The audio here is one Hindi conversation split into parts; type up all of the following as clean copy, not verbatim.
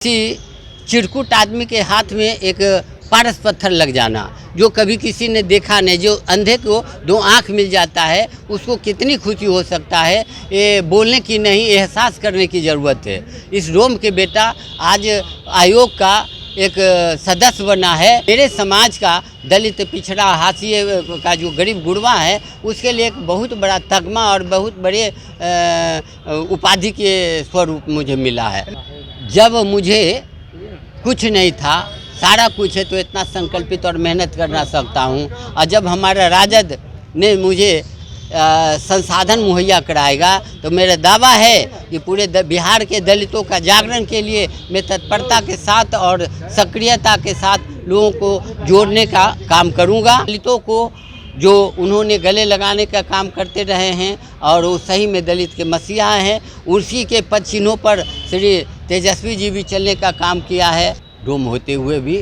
किसी चिरकुट आदमी के हाथ में एक पारस पत्थर लग जाना, जो कभी किसी ने देखा नहीं, जो अंधे को दो आँख मिल जाता है, उसको कितनी खुशी हो सकता है, ये बोलने की नहीं, एहसास करने की ज़रूरत है। इस डोम के बेटा आज आयोग का एक सदस्य बना है। मेरे समाज का दलित पिछड़ा हाशिए का जो गरीब गुरबा है, उसके लिए एक बहुत बड़ा तगमा और बहुत बड़े उपाधि के स्वरूप मुझे मिला है। जब मुझे कुछ नहीं था, सारा कुछ है, तो इतना संकल्पित और मेहनत करना सकता हूँ। और जब हमारा राजद ने मुझे संसाधन मुहैया कराएगा, तो मेरा दावा है कि पूरे बिहार के दलितों का जागरण के लिए मैं तत्परता के साथ और सक्रियता के साथ लोगों को जोड़ने का काम करूँगा। दलितों को जो उन्होंने गले लगाने का काम करते रहे हैं और वो सही में दलित के मसीहा हैं, उसी के पद चिन्हों पर श्री तेजस्वी जी भी चलने का काम किया है। डोम होते हुए भी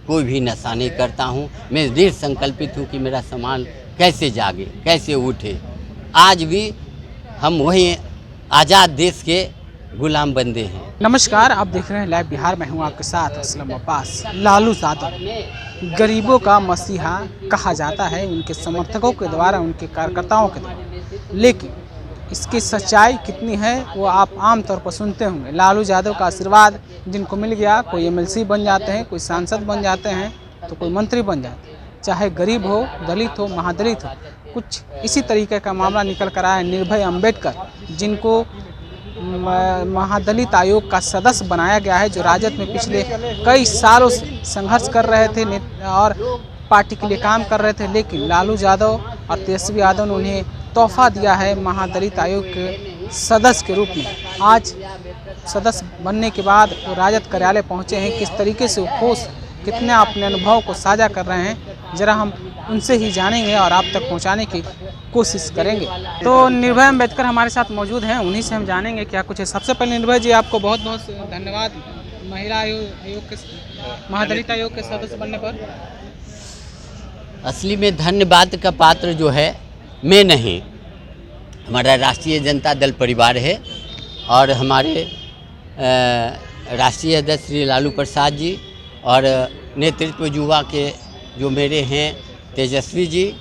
कोई भी नशा नहीं करता हूँ। मैं दृढ़ संकल्पित हूँ कि मेरा समाज कैसे जागे, कैसे उठे। आज भी हम वही आज़ाद देश के गुलाम बंदे हैं। नमस्कार, आप देख रहे हैं लाइव बिहार। मैं हूं आपके साथ असलम अब्बास। लालू यादव गरीबों का मसीहा कहा जाता है उनके समर्थकों के द्वारा, उनके कार्यकर्ताओं के द्वारा, लेकिन इसकी सच्चाई कितनी है वो आप आम तौर पर सुनते होंगे। लालू यादव का आशीर्वाद जिनको मिल गया, कोई एमएलसी बन जाते हैं, कोई सांसद बन जाते हैं, तो कोई मंत्री बन जाते हैं। चाहे गरीब हो, दलित हो, महादलित हो, कुछ इसी तरीके का मामला निकल कर आया निर्भय अंबेडकर, जिनको महादलित आयोग का सदस्य बनाया गया है, जो राजद में पिछले कई सालों से संघर्ष कर रहे थे और पार्टी के लिए काम कर रहे थे। लेकिन लालू यादव और तेजस्वी यादव ने उन्हें तोहफा दिया है महादलित आयोग के सदस्य के रूप में। आज सदस्य बनने के बाद वो राजद कार्यालय पहुंचे हैं। किस तरीके से वो खुश, कितने अपने अनुभव को साझा कर रहे हैं, ज़रा हम उनसे ही जानेंगे और आप तक पहुंचाने की कोशिश करेंगे। तो निर्भय अंबेडकर हमारे साथ मौजूद हैं, उन्हीं से हम जानेंगे क्या कुछ है। सबसे पहले निर्भय जी, आपको बहुत बहुत धन्यवाद महिला आयोग के, महादलित आयोग के सदस्य बनने पर। असली में धन्यवाद का पात्र जो है मैं नहीं, हमारा राष्ट्रीय जनता दल परिवार है और हमारे राष्ट्रीय अध्यक्ष श्री लालू प्रसाद जी और नेतृत्व युवा के जो मेरे हैं तेजस्वी जी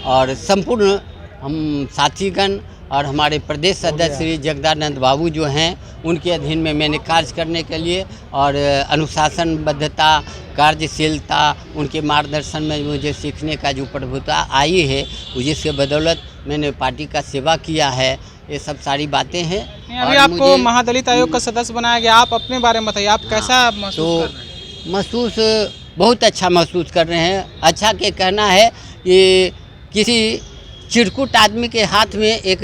और संपूर्ण हम साथीगण और हमारे प्रदेश अध्यक्ष श्री जगदानंद बाबू जो हैं, उनके अधीन में मैंने कार्य करने के लिए और अनुशासनबद्धता, कार्यशीलता, उनके मार्गदर्शन में मुझे सीखने का जो प्रभुता आई है, जिसके बदौलत मैंने पार्टी का सेवा किया है। ये सब सारी बातें हैं। अभी आपको महादलित आयोग का सदस्य बनाया गया, आप अपने बारे में बताइए, आप कैसा महसूस कर रहे हैं? महसूस बहुत अच्छा महसूस कर रहे हैं। अच्छा के कहना है कि किसी चिरकुट आदमी के हाथ में एक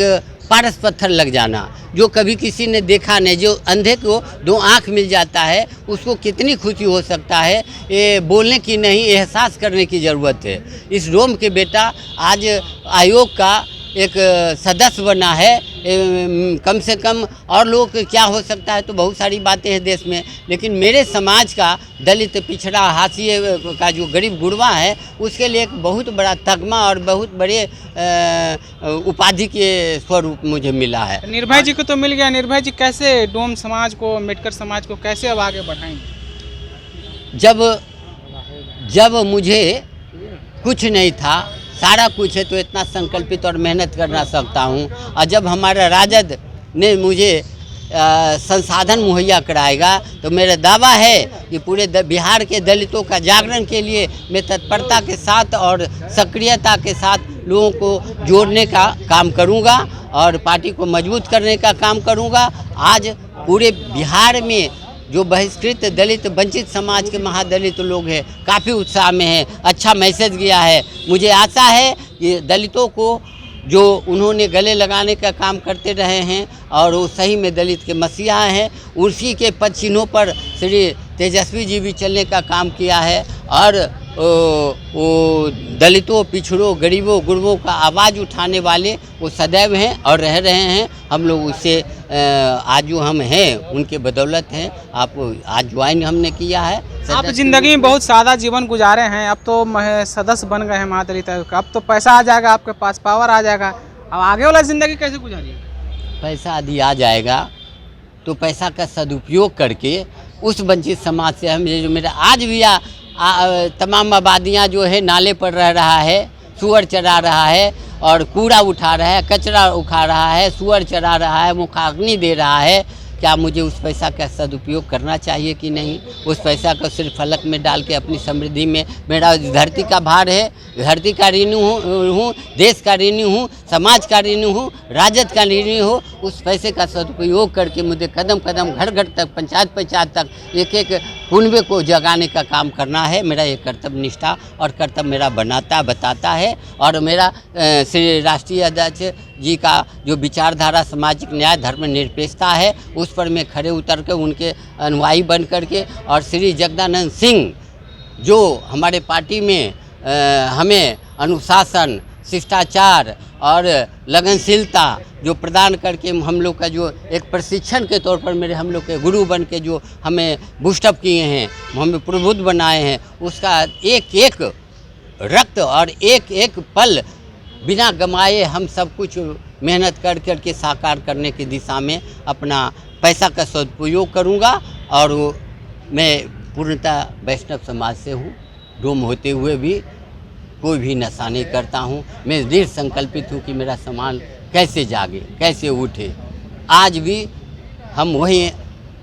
पारस पत्थर लग जाना, जो कभी किसी ने देखा नहीं, जो अंधे को दो आँख मिल जाता है, उसको कितनी खुशी हो सकता है, ये बोलने की नहीं, एहसास करने की ज़रूरत है। इस डोम के बेटा आज आयोग का एक सदस्य बना है। कम से कम और लोग क्या हो सकता है, तो बहुत सारी बातें हैं देश में, लेकिन मेरे समाज का दलित पिछड़ा हाशिए का जो गरीब गुरबा है, उसके लिए एक बहुत बड़ा तगमा और बहुत बड़े उपाधि के स्वरूप मुझे मिला है। निर्भय जी को तो मिल गया। निर्भय जी कैसे डोम समाज को, अम्बेडकर समाज को कैसे अब आगे बढ़ाएंगे? जब मुझे कुछ नहीं था, सारा कुछ है, तो इतना संकल्पित और मेहनत करना सकता हूँ। और जब हमारा राजद ने मुझे संसाधन मुहैया कराएगा, तो मेरा दावा है कि पूरे बिहार के दलितों का जागरण के लिए मैं तत्परता के साथ और सक्रियता के साथ लोगों को जोड़ने का काम करूँगा और पार्टी को मजबूत करने का काम करूँगा। आज पूरे बिहार में जो बहिष्कृत दलित वंचित समाज के महादलित लोग हैं, काफ़ी उत्साह में हैं। अच्छा मैसेज गया है। मुझे आशा है कि दलितों को जो उन्होंने गले लगाने का काम करते रहे हैं और वो सही में दलित के मसीहा हैं, उसी के पद चिन्हों पर श्री तेजस्वी जी भी चलने का काम किया है और वो दलितों, पिछड़ों, गरीबों, गुरबों का आवाज़ उठाने वाले वो सदैव हैं और रह रहे हैं। हम लोग उससे आज जो हम हैं उनके बदौलत हैं। आप आज ज्वाइन हमने किया है। आप ज़िंदगी में बहुत सादा जीवन गुजारे हैं, अब तो सदस्य बन गए हैं महादलित आयोग का, अब तो पैसा आ जाएगा आपके पास, पावर आ जाएगा, अब आगे वाला ज़िंदगी कैसे गुजारिए? पैसा आदि आ जाएगा तो पैसा का सदुपयोग करके उस वंचित समाज से हम ये जो मेरा आज भी तमाम आबादियाँ जो है नाले पर रह रहा है, सुअर चरा रहा है और कूड़ा उठा रहा है, कचरा उठा रहा है, सुअर चरा रहा है, मुखाग्नि दे रहा है। क्या मुझे उस पैसा का सदुपयोग करना चाहिए कि नहीं? उस पैसा को सिर्फ फलक में डाल के अपनी समृद्धि में, मेरा धरती का भार है, धरती का ऋणी हूँ, देश का ऋणी हूँ, समाज का ऋणी हूँ, राजद का ऋणी हूँ। उस पैसे का सदुपयोग करके मुझे कदम कदम, घर घर तक, पंचायत पंचायत तक एक एक कुनबे को जगाने का काम करना है। मेरा ये कर्तव्य निष्ठा और कर्तव्य मेरा बताता है। और मेरा श्री राष्ट्रीय अध्यक्ष जी का जो विचारधारा सामाजिक न्याय धर्मनिरपेक्षता है, उस पर मैं खड़े उतर के उनके अनुयायी बन करके, और श्री जगदानंद सिंह जो हमारे पार्टी में हमें अनुशासन, शिष्टाचार और लगनशीलता जो प्रदान करके हम लोग का जो एक प्रशिक्षण के तौर पर हम लोग के गुरु बन के जो हमें बूस्टअप किए हैं, हमें प्रबुद्ध बनाए हैं, उसका एक एक रक्त और एक एक पल बिना गमाए हम सब कुछ मेहनत कर के साकार करने की दिशा में अपना पैसा का सदुपयोग करूँगा। और मैं पूर्णतः वैष्णव समाज से हूँ, डोम होते हुए भी कोई भी नशा नहीं करता हूँ। मैं दृढ़ संकल्पित हूँ कि मेरा समाज कैसे जागे, कैसे उठे। आज भी हम वही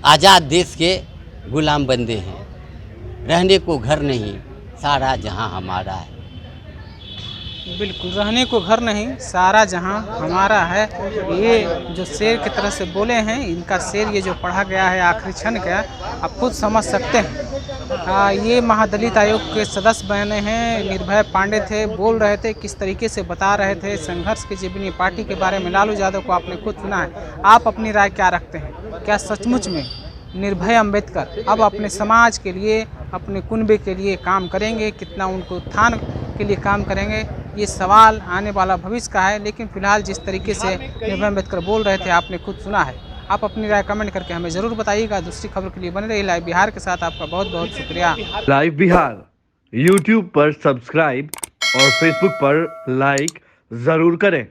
आज़ाद देश के गुलाम बंदे हैं, रहने को घर नहीं, सारा जहां हमारा है। बिल्कुल, रहने को घर नहीं, सारा जहां हमारा है। ये जो शेर की तरह से बोले हैं, इनका शेर ये जो पढ़ा गया है आखिरी क्षण का, आप खुद समझ सकते हैं। ये महादलित आयोग के सदस्य बने हैं, निर्भय पांडे थे, बोल रहे थे, किस तरीके से बता रहे थे संघर्ष की जीवनी पार्टी के बारे में। लालू यादव को आपने खुद सुना है। आप अपनी राय क्या रखते हैं? क्या सचमुच में निर्भय अंबेडकर अब अपने समाज के लिए, अपने कुनबे के लिए काम करेंगे? कितना उनको उत्थान के लिए काम करेंगे, ये सवाल आने वाला भविष्य का है। लेकिन फिलहाल जिस तरीके से निर्भय अंबेडकर बोल रहे थे, आपने खुद सुना है। आप अपनी राय कमेंट करके हमें ज़रूर बताइएगा। दूसरी खबर के लिए बने रहिए लाइव बिहार के साथ। आपका बहुत बहुत शुक्रिया। लाइव बिहार यूट्यूब पर सब्सक्राइब और फेसबुक पर लाइक ज़रूर करें।